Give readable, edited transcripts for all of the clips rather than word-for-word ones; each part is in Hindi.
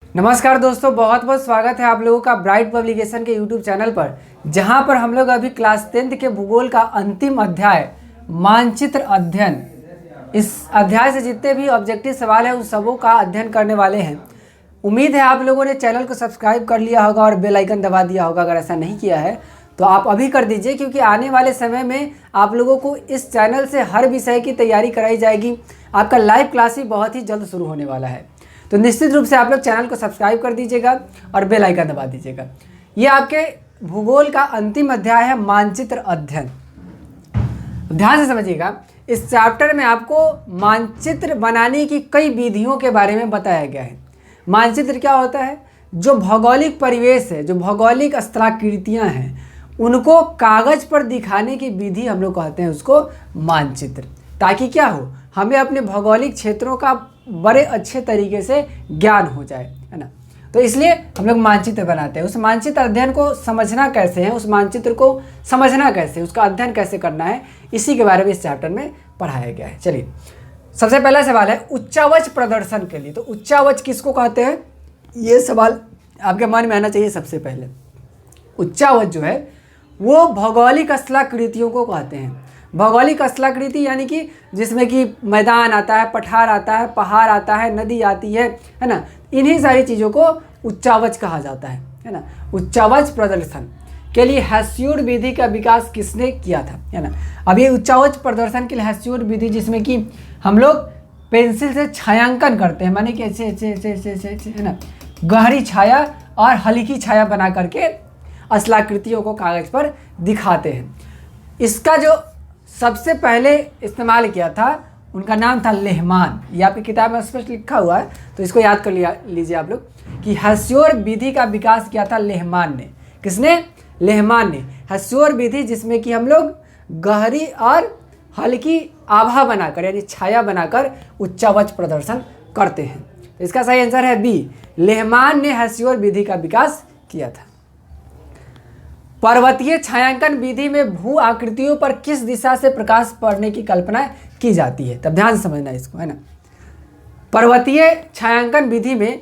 नमस्कार दोस्तों, बहुत बहुत स्वागत है आप लोगों का ब्राइट पब्लिकेशन के यूट्यूब चैनल पर, जहां पर हम लोग अभी क्लास 10th के भूगोल का अंतिम अध्याय मानचित्र अध्ययन, इस अध्याय से जितने भी ऑब्जेक्टिव सवाल हैं उन सबों का अध्ययन करने वाले हैं। उम्मीद है आप लोगों ने चैनल को सब्सक्राइब कर लिया होगा और बेल आइकन दबा दिया होगा। अगर ऐसा नहीं किया है तो आप अभी कर दीजिए, क्योंकि आने वाले समय में आप लोगों को इस चैनल से हर विषय की तैयारी कराई जाएगी। आपका लाइव क्लास भी बहुत ही जल्द शुरू होने वाला है, तो निश्चित रूप से आप लोग चैनल को सब्सक्राइब कर दीजिएगा और बेल आइकन दबा दीजिएगा। ये आपके भूगोल का अंतिम अध्याय है, मानचित्र अध्ययन। ध्यान से समझिएगा, इस चैप्टर में आपको मानचित्र बनाने की कई विधियों के बारे में बताया गया है। मानचित्र क्या होता है? जो भौगोलिक परिवेश है, जो भौगोलिक स्थलाकृतियाँ हैं, उनको कागज पर दिखाने की विधि हम लोग कहते हैं उसको मानचित्र। ताकि क्या हो, हमें अपने भौगोलिक क्षेत्रों का बड़े अच्छे तरीके से ज्ञान हो जाए, है ना। तो इसलिए हम लोग मानचित्र बनाते हैं। उस मानचित्र अध्ययन को समझना कैसे है, उस मानचित्र को समझना कैसे, उसका अध्ययन कैसे करना है, इसी के बारे में इस चैप्टर में पढ़ाया गया है। चलिए, सबसे पहला सवाल है उच्चावच प्रदर्शन के लिए। तो उच्चावच किसको कहते हैं, ये सवाल आपके मन में आना चाहिए सबसे पहले। उच्चावच जो है वो भौगोलिक स्थलाकृतियों को कहते हैं। भौगोलिक स्थलाकृति यानी कि जिसमें कि मैदान आता है, पठार आता है, पहाड़ आता है, नदी आती है ना। इन्हीं सारी चीज़ों को उच्चावच कहा जाता है ना। उच्चावच प्रदर्शन के लिए हैस्योड विधि का विकास किसने किया था, है ना। अब ये उच्चावच प्रदर्शन के लिए हैस्योड विधि, जिसमें कि हम लोग पेंसिल से छायांकन करते हैं, माने कि ऐसे ऐसे ऐसे ऐसे ऐसे, है ना, गहरी छाया और हल्की छाया बना करके स्थलाकृतियों को कागज पर दिखाते हैं। इसका जो सबसे पहले इस्तेमाल किया था उनका नाम था लेहमान। ये आपकी किताब में स्पष्ट लिखा हुआ है, तो इसको याद कर लीजिए आप लोग कि हैस्योड विधि का विकास किया था लेहमान ने। किसने? लेहमान ने। हैस्योड विधि जिसमें कि हम लोग गहरी और हल्की आभा बनाकर यानी छाया बनाकर उच्चावच प्रदर्शन करते हैं। तो इसका सही आंसर है बी, लेहमान ने हैस्योड विधि का विकास किया था। पर्वतीय छायांकन विधि में भू आकृतियों पर किस दिशा से प्रकाश पड़ने की कल्पना की जाती है? तब ध्यान से समझना इसको, है ना। पर्वतीय छायांकन विधि में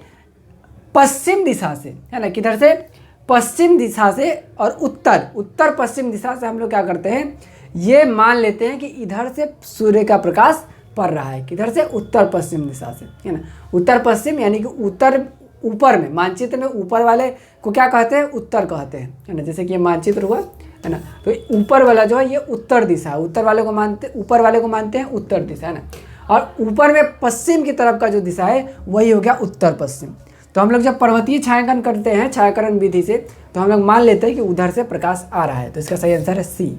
पश्चिम दिशा से, है ना, किधर से? पश्चिम दिशा से और उत्तर पश्चिम दिशा से हम लोग क्या करते हैं, ये मान लेते हैं कि इधर से सूर्य का प्रकाश पड़ रहा है। किधर से? उत्तर पश्चिम दिशा से, है ना। उत्तर पश्चिम यानी कि उत्तर ऊपर में, मानचित्र में ऊपर वाले को क्या कहते हैं? उत्तर कहते हैं, है ना। जैसे कि ये मानचित्र हुआ, है ना, तो ऊपर वाला जो है ये उत्तर दिशा है। ऊपर वाले को मानते हैं उत्तर दिशा, है ना। और ऊपर में पश्चिम की तरफ का जो दिशा है वही हो गया उत्तर पश्चिम। तो हम लोग जब पर्वतीय छायांकन करते हैं छायाकरण विधि से, तो हम लोग मान लेते हैं कि उधर से प्रकाश आ रहा है। तो इसका सही आंसर है सी।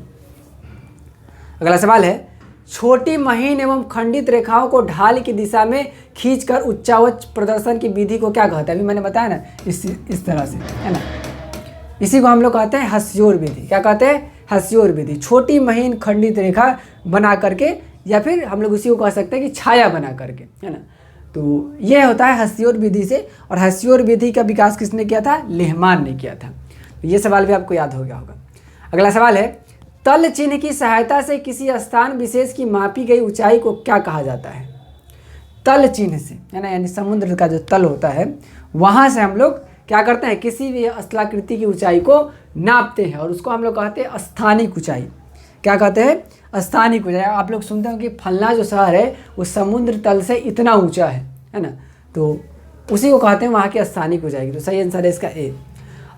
अगला सवाल है छोटी महीन एवं खंडित रेखाओं को ढाल की दिशा में खींचकर उच्चावच प्रदर्शन की विधि को क्या कहते हैं? अभी मैंने बताया ना, इस तरह से, है ना। इसी को हम लोग कहते हैं हैस्योड विधि। क्या कहते हैं? हैस्योड विधि। छोटी महीन खंडित रेखा बना करके, या फिर हम लोग उसी को कह सकते हैं कि छाया बना करके, है ना। तो ये होता है हैस्योड विधि से। और हैस्योड विधि का विकास किसने किया था? लेहमान ने किया था। तो ये सवाल भी आपको याद हो गया होगा। अगला सवाल है तल चिन्ह की सहायता से किसी स्थान विशेष की मापी गई ऊंचाई को क्या कहा जाता है? तल चिन्ह से, है ना, यानी समुद्र का जो तल होता है वहाँ से हम लोग क्या करते हैं, किसी भी स्थलाकृति की ऊंचाई को नापते हैं और उसको हम लोग कहते हैं स्थानिक ऊंचाई। क्या कहते हैं? स्थानिक ऊंचाई। आप लोग सुनते हो कि फलना जो शहर है वो समुद्र तल से इतना ऊँचा है ना, तो उसी को कहते हैं वहाँ की स्थानिक ऊंचाई। तो सही आंसर है इसका ए।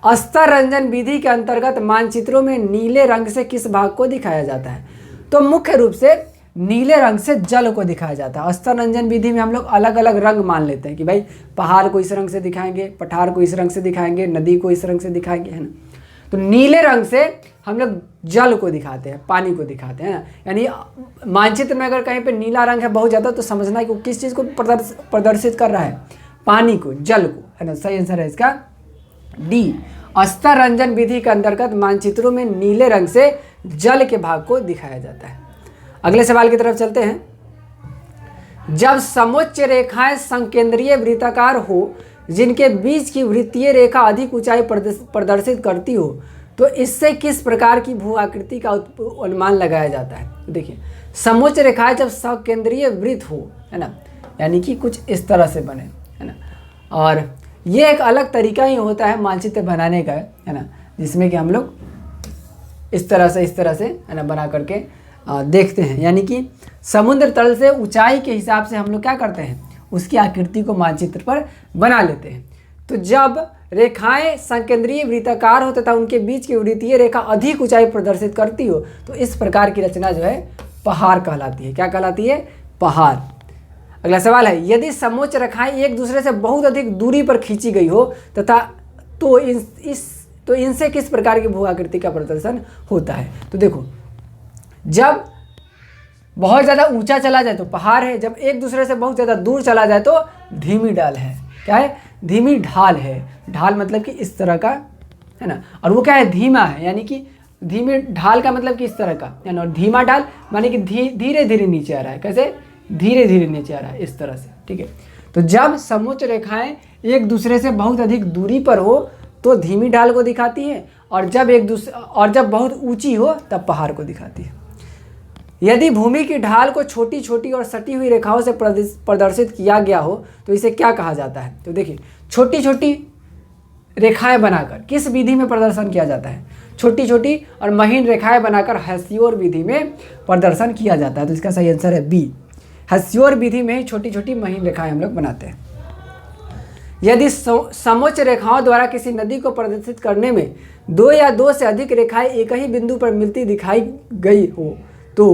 स्तर रंजन विधि के अंतर्गत मानचित्रों में नीले रंग से किस भाग को दिखाया जाता है? तो मुख्य रूप से नीले रंग से जल को दिखाया जाता है। स्तर रंजन विधि में हम लोग अलग अलग रंग मान लेते हैं कि भाई पहाड़ को इस रंग से दिखाएंगे, पठार को इस रंग से दिखाएंगे, नदी को इस रंग से दिखाएंगे, है ना। तो नीले रंग से हम लोग जल को दिखाते हैं, पानी को दिखाते हैं। यानी मानचित्र में अगर कहीं पर नीला रंग है बहुत ज़्यादा, तो समझना है कि वो किस चीज़ को प्रदर्शित कर रहा है? पानी को, जल को, है ना। सही आंसर है इसका डी। स्तर रंजन विधि के अंतर्गत मानचित्रों में नीले रंग से जल के भाग को दिखाया जाता है। अगले सवाल की तरफ चलते हैं। जब समोच्च रेखाएं संकेंद्रीय वृत्ताकार हो जिनके बीच की वृत्तीय रेखा अधिक ऊंचाई प्रदर्शित करती हो, तो इससे किस प्रकार की भू आकृति का अनुमान लगाया जाता है? देखिए, समोच्च रेखाएं जब संकेंद्रीय वृत्त हो, है ना, यानी कि कुछ इस तरह से बने, है ना, और ये एक अलग तरीका ही होता है मानचित्र बनाने का, है ना, जिसमें कि हम लोग इस तरह से है ना बना करके देखते हैं। यानी कि समुद्र तल से ऊंचाई के हिसाब से हम लोग क्या करते हैं, उसकी आकृति को मानचित्र पर बना लेते हैं। तो जब रेखाएं संकेंद्रीय वृत्ताकार हो तथा उनके बीच की वृत्तीय रेखा अधिक ऊंचाई प्रदर्शित करती हो तो इस प्रकार की रचना जो है पहाड़ कहलाती है। क्या कहलाती है? पहाड़। अगला सवाल है, यदि समोच्च रेखाएं एक दूसरे से बहुत अधिक दूरी पर खींची गई हो तथा तो इनसे किस प्रकार की भू आकृति का प्रदर्शन होता है? तो देखो, जब बहुत ज़्यादा ऊंचा चला जाए तो पहाड़ है, जब एक दूसरे से बहुत ज़्यादा दूर चला जाए तो धीमी ढाल है। क्या है? धीमी ढाल है। ढाल मतलब कि इस तरह का, है ना, और वो क्या है? धीमा है, यानी कि धीमी ढाल का मतलब कि इस तरह का, है ना, और धीमा ढाल माने कि धीरे धीरे नीचे आ रहा है। कैसे? धीरे धीरे नीचे आ रहा है, इस तरह से। ठीक है, तो जब समोच्च रेखाएं एक दूसरे से बहुत अधिक दूरी पर हो तो धीमी ढाल को दिखाती है, और जब बहुत ऊंची हो तब पहाड़ को दिखाती है। यदि भूमि की ढाल को छोटी छोटी और सटी हुई रेखाओं से प्रदर्शित किया गया हो तो इसे क्या कहा जाता है? तो देखिए, छोटी छोटी रेखाएं बनाकर किस विधि में प्रदर्शन किया जाता है? छोटी छोटी और महीन रेखाएं बनाकर हेसियोर विधि में प्रदर्शन किया जाता है। तो इसका सही आंसर है बी। हेसियोर विधि में ही छोटी छोटी महीन रेखाएं हम लोग बनाते हैं। यदि समोच्च रेखाओं द्वारा किसी नदी को प्रदर्शित करने में दो या दो से अधिक रेखाएं एक ही बिंदु पर मिलती दिखाई गई हो तो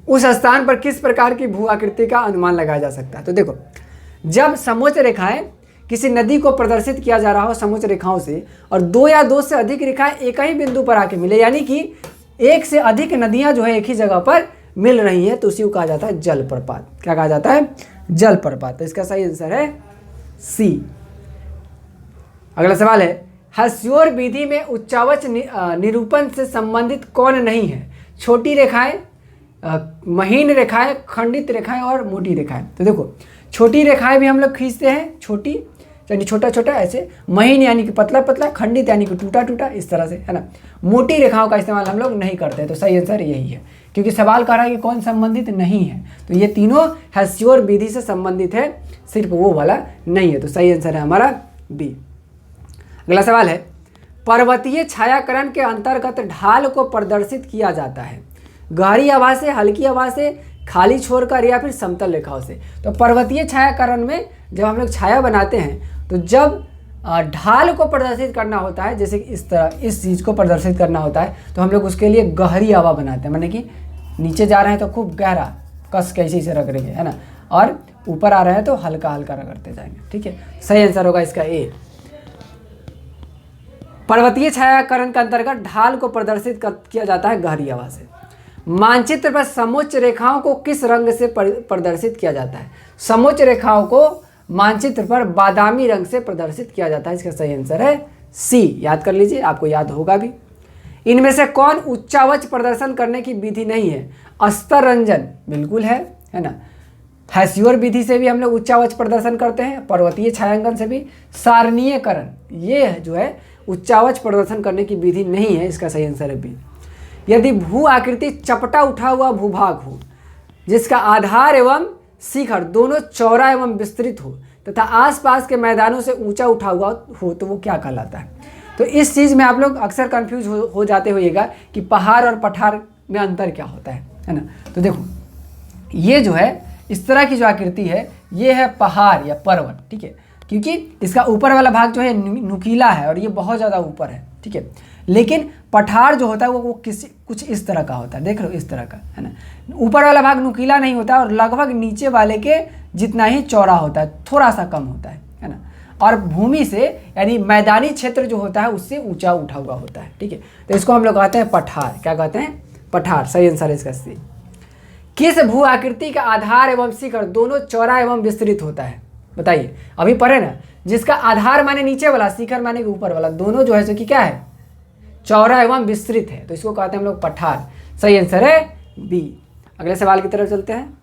उस स्थान पर किस प्रकार की भू आकृति का अनुमान लगाया जा सकता है? तो देखो, जब समोच्च रेखाएं किसी नदी को प्रदर्शित किया जा रहा हो समोच्च रेखाओं से, और दो या दो से अधिक रेखाएं एक ही बिंदु पर आके मिले, यानी कि एक से अधिक नदियां जो है एक ही जगह पर मिल रही है, तो उसी को कहा जाता है जलप्रपात। क्या कहा जाता है? जलप्रपात। तो इसका सही आंसर है सी। अगला सवाल है, हेसियोर विधि में उच्चावच निरूपण से संबंधित कौन नहीं है? छोटी रेखाएं, महीन रेखाएं, खंडित रेखाएं और मोटी रेखाएं। तो देखो, छोटी रेखाएं भी हम लोग खींचते हैं, छोटी यानी छोटा छोटा ऐसे, महीन यानी कि पतला पतला, खंडित यानी कि टूटा टूटा, इस तरह से, है ना। मोटी रेखाओं का इस्तेमाल हम लोग नहीं करते। तो सही आंसर यही है, क्योंकि सवाल कह रहा है कि कौन संबंधित नहीं है, तो ये तीनों हेसियोर विधि से संबंधित है, सिर्फ वो वाला नहीं है। तो सही आंसर है हमारा बी। अगला सवाल है, पर्वतीय छायाकरण के अंतर्गत ढाल को प्रदर्शित किया जाता है गहरी आभा से, हल्की आभा से, खाली छोड़कर या फिर समतल रेखाओं से। तो पर्वतीय छायाकरण में जब हम लोग छाया बनाते हैं तो जब ढाल को प्रदर्शित करना होता है, जैसे कि इस तरह इस चीज़ को प्रदर्शित करना होता है, तो हम लोग उसके लिए गहरी आभा बनाते हैं, माने कि नीचे जा रहे हैं तो खूब गहरा कस के ऐसे रगड़ेंगे, है ना, और ऊपर आ रहे हैं तो हल्का हल्का रगड़ते जाएंगे। ठीक है, सही आंसर होगा इसका ए। पर्वतीय छायाकरण के अंतर्गत ढाल को प्रदर्शित किया जाता है गहरी आभा से। मानचित्र पर समोच्च रेखाओं को किस रंग से प्रदर्शित किया जाता है? समोच्च रेखाओं को मानचित्र पर बादामी रंग से प्रदर्शित किया जाता है। इसका सही आंसर है सी। याद कर लीजिए, आपको याद होगा भी। इनमें से कौन उच्चावच प्रदर्शन करने की विधि नहीं है? अस्तर रंजन बिल्कुल है ना। हेसियोर विधि से भी हम लोग उच्चावच प्रदर्शन करते हैं, पर्वतीय छायांकन से भी। सारणीयकरण ये जो है उच्चावच प्रदर्शन करने की विधि नहीं है। इसका सही आंसर है बी। यदि भू आकृति चपटा उठा हुआ भूभाग हो जिसका आधार एवं शिखर दोनों चौड़ा एवं विस्तृत हो तथा आसपास के मैदानों से ऊंचा उठा हुआ हो तो वो क्या कहलाता है? तो इस चीज़ में आप लोग अक्सर कंफ्यूज हो जाते होइएगा कि पहाड़ और पठार में अंतर क्या होता है ना। तो देखो, ये जो है इस तरह की जो आकृति है ये है पहाड़ या पर्वत। ठीक है, क्योंकि इसका ऊपर वाला भाग जो है नुकीला है और ये बहुत ज़्यादा ऊपर है। ठीक है, लेकिन पठार जो होता है वो कुछ इस तरह का होता है, देख लो इस तरह का, है ना। ऊपर वाला भाग नुकीला नहीं होता और लगभग नीचे वाले के जितना ही चौड़ा होता है, थोड़ा सा कम होता है ना। और भूमि से यानी मैदानी क्षेत्र जो होता है उससे ऊंचा उठा हुआ होता है। ठीक है, तो इसको हम लोग कहते हैं पठार। क्या कहते हैं? पठार। सही आंसर है इसका सी। किस भू आकृति का आधार एवं शिखर दोनों चौड़ा एवं विस्तृत होता है? बताइए, अभी पढ़े ना, जिसका आधार माने नीचे वाला, शिखर माने ऊपर वाला, दोनों जो है सो कि क्या है? चौड़ा एवं विस्तृत है, तो इसको कहते हैं हम लोग पठार। सही आंसर है बी। अगले सवाल की तरफ चलते हैं।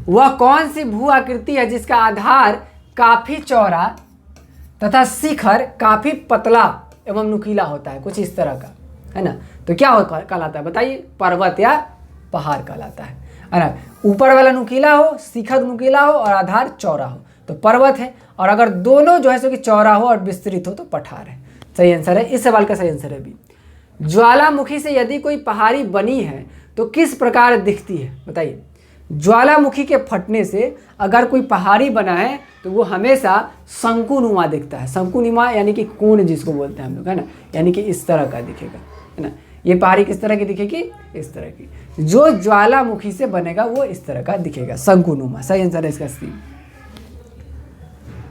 वह कौन सी भू आकृति है जिसका आधार काफी चौड़ा तथा शिखर काफी पतला एवं नुकीला होता है, कुछ इस तरह का, है ना। तो क्या कहलाता है? बताइए, पर्वत या पहाड़ कहलाता है। है ना। ऊपर वाला नुकीला हो, शिखर नुकीला हो और आधार चौड़ा हो तो पर्वत है, और अगर दोनों जो है सो कि चौड़ा हो और विस्तृत हो तो पठार है। सही आंसर है, इस सवाल का सही आंसर है बी। ज्वालामुखी से यदि कोई पहाड़ी बनी है तो किस प्रकार दिखती है, बताइए। ज्वालामुखी के फटने से अगर कोई पहाड़ी बना है तो वो हमेशा शंकुनुमा दिखता है। शंकुनुमा यानी कि कोण जिसको बोलते हैं हम लोग, है ना, यानी कि इस तरह का दिखेगा, है ना। ये पहाड़ी किस तरह की दिखेगी, इस तरह की। जो ज्वालामुखी से बनेगा वो इस तरह का दिखेगा, शंकुनुमा। सही आंसर है इसका सी।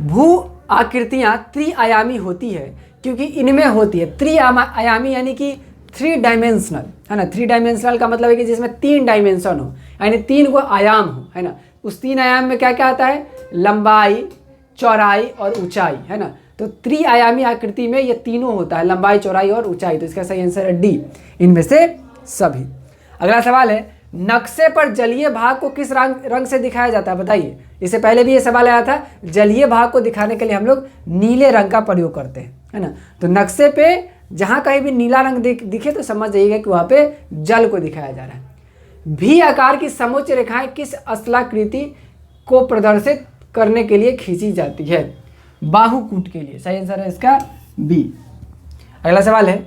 भू आकृतियां त्रिआयामी होती है क्योंकि इनमें होती है त्रिआयामी यानी कि 3 डायमेंशनल, है ना। 3 डायमेंशनल का मतलब है कि जिसमें 3 डायमेंशन हो, यानी 3 को आयाम हो, है ना। उस 3 आयाम में क्या क्या आता है, लंबाई, चौड़ाई और ऊंचाई, है ना। तो त्रिआयामी आकृति में ये तीनों होता है, लंबाई, चौड़ाई और ऊंचाई। तो इसका सही आंसर है डी, इनमें से सभी। अगला सवाल है, नक्शे पर जलीय भाग को किस रंग से दिखाया जाता है, बताइए। इससे पहले भी ये सवाल आया था, जलीय भाग को दिखाने के लिए हम लोग नीले रंग का प्रयोग करते हैं, है ना। तो नक्शे पे जहाँ कहीं भी नीला रंग दिखे तो समझ जाइएगा कि वहाँ पे जल को दिखाया जा रहा है। भी आकार की समोच्च रेखाएं किस स्थलाकृति को प्रदर्शित करने के लिए खींची जाती है, बाहुकूट के लिए। सही आंसर है इसका बी। अगला सवाल है,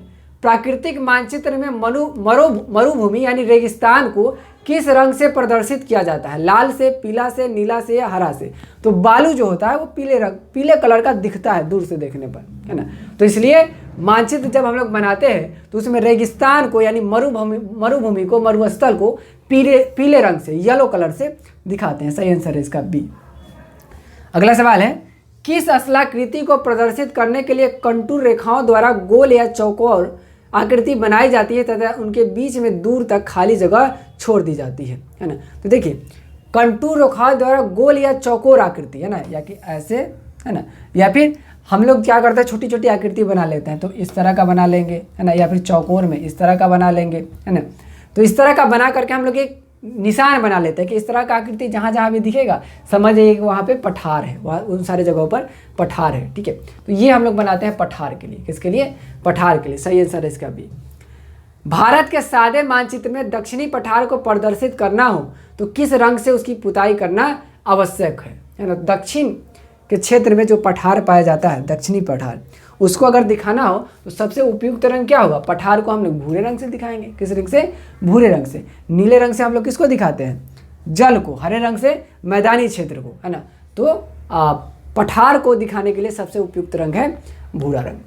प्राकृतिक मानचित्र में मरुभूमि यानी रेगिस्तान को किस रंग से प्रदर्शित किया जाता है, लाल से, पीला से, नीला से या हरा से। तो बालू जो होता है वो पीले कलर का दिखता है दूर से देखने पर, है ना। तो इसलिए मानचित्र जब हम लोग बनाते हैं तो उसमें रेगिस्तान को यानी मरुभूमि को, मरुस्थल को पीले रंग से, येलो कलर से दिखाते हैं। सही आंसर है इसका बी। अगला सवाल है, किस स्थलाकृति को प्रदर्शित करने के लिए कंटूर रेखाओं द्वारा गोल या चौकोर आकृति बनाई जाती है तथा उनके बीच में दूर तक खाली जगह छोड़ दी जाती है ना। तो देखिए, कंटूर रेखाओं द्वारा गोल या चौकोर आकृति, है ना, या कि ऐसे, है ना, या फिर हम लोग क्या करते हैं, छोटी छोटी आकृति बना लेते हैं, तो इस तरह का बना लेंगे, है ना, या फिर चौकोर में इस तरह का बना लेंगे, है ना। तो इस तरह का बना करके हम लोग एक निशान बना लेते हैं कि इस तरह का आकृति जहाँ जहाँ भी दिखेगा समझ जाइए कि वहाँ पे पठार है, वहाँ उन सारे जगहों पर पठार है, ठीक है। तो ये हम लोग बनाते हैं पठार के लिए, किसके लिए, पठार के लिए। सही आंसर है इसका भी। भारत के सादे मानचित्र में दक्षिणी पठार को प्रदर्शित करना हो तो किस रंग से उसकी पुताई करना आवश्यक है ना। दक्षिण के क्षेत्र में जो पठार पाया जाता है, दक्षिणी पठार, उसको अगर दिखाना हो तो सबसे उपयुक्त रंग क्या होगा, पठार को हम लोग भूरे रंग से दिखाएंगे। किस रंग से, भूरे रंग से। नीले रंग से हम लोग किसको दिखाते हैं, जल को। हरे रंग से मैदानी क्षेत्र को, है ना। तो पठार को दिखाने के लिए सबसे उपयुक्त रंग है भूरा रंग।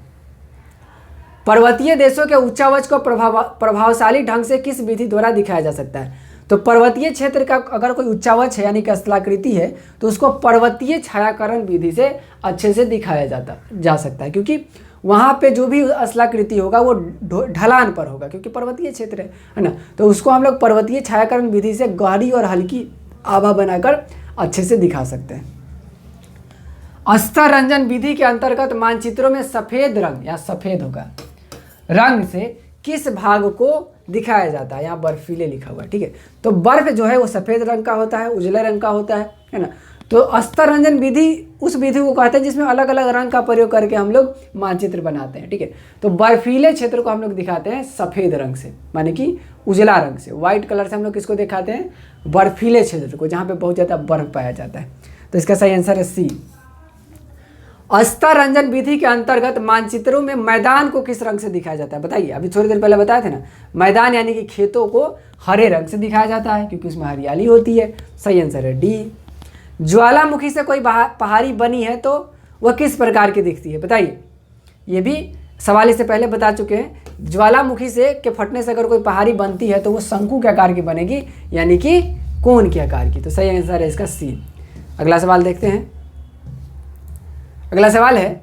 पर्वतीय देशों के उच्चावच को प्रभावशाली ढंग से किस विधि द्वारा दिखाया जा सकता है। तो पर्वतीय क्षेत्र का अगर कोई उच्चावच है यानी कि स्थलाकृति है तो उसको पर्वतीय छायाकरण विधि से अच्छे से दिखाया जा सकता है, क्योंकि वहाँ पे जो भी स्थलाकृति होगा वो ढलान पर होगा, क्योंकि पर्वतीय क्षेत्र है ना। तो उसको हम लोग पर्वतीय छायाकरण विधि से गहरी और हल्की आभा बनाकर अच्छे से दिखा सकते हैं। अस्तर रंजन विधि के अंतर्गत मानचित्रों में सफ़ेद रंग या सफ़ेद होगा रंग से किस भाग को दिखाया जाता है, यहाँ बर्फीले लिखा हुआ है, ठीक है। तो बर्फ जो है वो सफ़ेद रंग का होता है, उजले रंग का होता है ना। तो अस्तर रंजन विधि उस विधि को कहते हैं जिसमें अलग अलग रंग का प्रयोग करके हम लोग मानचित्र बनाते हैं, ठीक है। तो बर्फीले क्षेत्र को हम लोग दिखाते हैं सफ़ेद रंग से, माने कि उजला रंग से। व्हाइट कलर से हम लोग किसको दिखाते हैं, बर्फीले क्षेत्र को, जहाँ पे बहुत ज़्यादा बर्फ पाया जाता है। तो इसका सही आंसर है सी। अस्तर रंजन विधि के अंतर्गत मानचित्रों में मैदान को किस रंग से दिखाया जाता है, बताइए। अभी थोड़ी देर पहले बताए थे ना, मैदान यानी कि खेतों को हरे रंग से दिखाया जाता है क्योंकि उसमें हरियाली होती है। सही आंसर है डी। ज्वालामुखी से कोई पहाड़ी बनी है तो वह किस प्रकार की दिखती है, बताइए। ये भी सवाल इससे पहले बता चुके हैं। ज्वालामुखी से के फटने से अगर कोई पहाड़ी बनती है तो वो शंकु के आकार की बनेगी, यानी कि कोन के आकार की। तो सही आंसर है इसका सी। अगला सवाल देखते हैं। अगला सवाल है,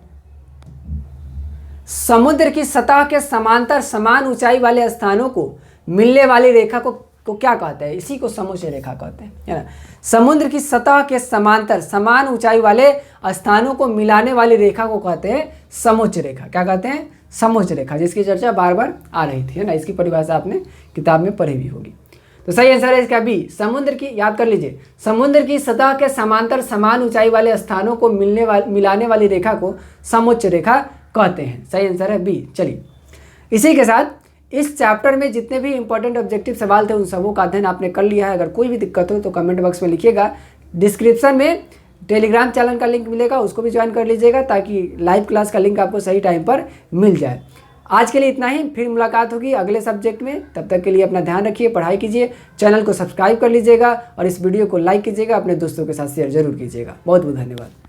समुद्र की सतह के समांतर समान ऊंचाई वाले स्थानों को मिलने वाली रेखा को क्या कहते हैं, इसी को समोच्च रेखा कहते हैं, है ना। समुद्र की सतह के समांतर समान ऊंचाई वाले स्थानों को मिलाने वाली रेखा को कहते हैं समोच्च रेखा। क्या कहते हैं, समोच्च रेखा, जिसकी चर्चा बार बार आ रही थी, है ना। इसकी परिभाषा आपने किताब में पढ़ी भी होगी। तो सही आंसर है इसका बी। समुद्र की, याद कर लीजिए, समुद्र की सतह के समांतर समान ऊंचाई वाले स्थानों को मिलाने वाली रेखा को समोच्च रेखा कहते हैं। सही आंसर है बी। चलिए, इसी के साथ इस चैप्टर में जितने भी इंपॉर्टेंट ऑब्जेक्टिव सवाल थे उन सबों का अध्ययन आपने कर लिया है। अगर कोई भी दिक्कत हो तो कमेंट बॉक्स में लिखिएगा। डिस्क्रिप्शन में टेलीग्राम चैनल का लिंक मिलेगा, उसको भी ज्वाइन कर लीजिएगा ताकि लाइव क्लास का लिंक आपको सही टाइम पर मिल जाए। आज के लिए इतना ही, फिर मुलाकात होगी अगले सब्जेक्ट में। तब तक के लिए अपना ध्यान रखिए, पढ़ाई कीजिए, चैनल को सब्सक्राइब कर लीजिएगा और इस वीडियो को लाइक कीजिएगा, अपने दोस्तों के साथ शेयर जरूर कीजिएगा। बहुत बहुत धन्यवाद।